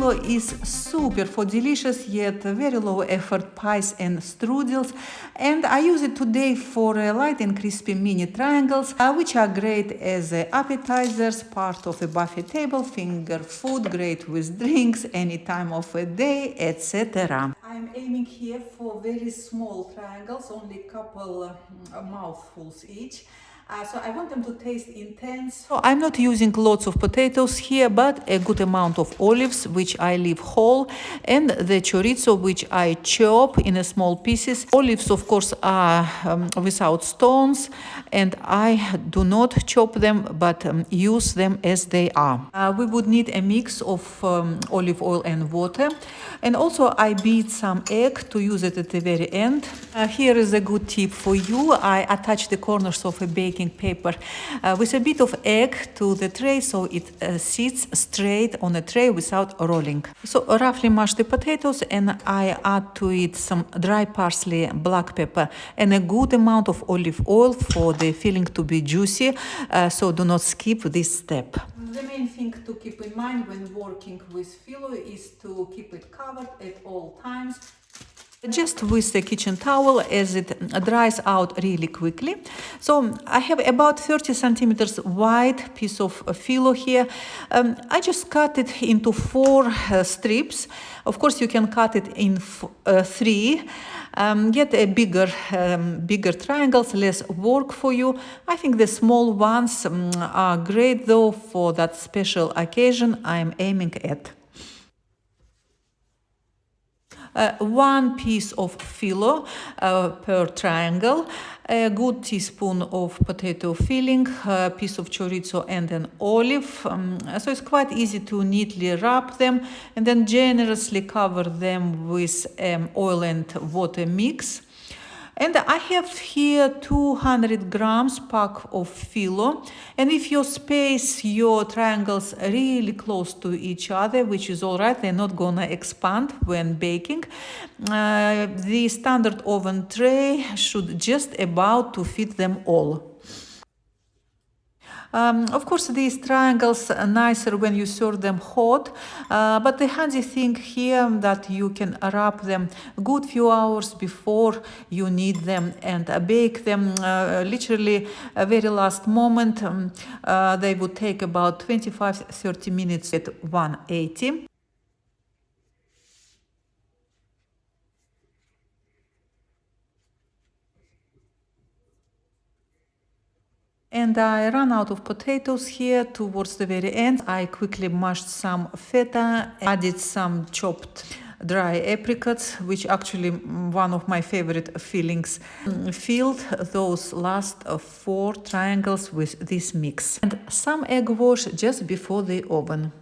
phyllo is super for delicious yet very low effort pies and strudels, and I use it today for light and crispy mini triangles, which are great as appetizers, part of a buffet table, finger food, great with drinks, any time of a day, etc. I'm aiming here for very small triangles, only a couple mouthfuls each. So I want them to taste intense. So I'm not using lots of potatoes here, but a good amount of olives, which I leave whole, and the chorizo, which I chop in small pieces. Olives, of course, are without stones, and I do not chop them, but use them as they are. We would need a mix of olive oil and water. And also I beat some egg to use it at the very end. Here is a good tip for you. I attach the corners of a baking paper with a bit of egg to the tray, so it sits straight on a tray without rolling. So roughly mash the potatoes, and I add to it some dry parsley, black pepper, and a good amount of olive oil for the filling to be juicy, so do not skip this step. The main thing to keep in mind when working with phyllo is to keep it covered at all times. Just with the kitchen towel, as it dries out really quickly. So I have about 30 centimeters wide piece of phyllo here. I just cut it into 4 strips. Of course, you can cut it in 3. Get a bigger triangles, less work for you. I think the small ones are great though for that special occasion I'm aiming at. 1 piece of phyllo per triangle, a good teaspoon of potato filling, a piece of chorizo and an olive. So it's quite easy to neatly wrap them and then generously cover them with oil and water mix. And I have here 200 grams pack of phyllo, and if you space your triangles really close to each other, which is all right, they're not gonna expand when baking, the standard oven tray should just about to fit them all. Of course, these triangles are nicer when you serve them hot, but the handy thing here that you can wrap them a good few hours before you need them and bake them literally a very last moment. They would take about 25-30 minutes at 180. And I ran out of potatoes here towards the very end. I quickly mashed some feta, added some chopped dry apricots, which actually one of my favorite fillings. Filled those last 4 triangles with this mix. And some egg wash just before the oven.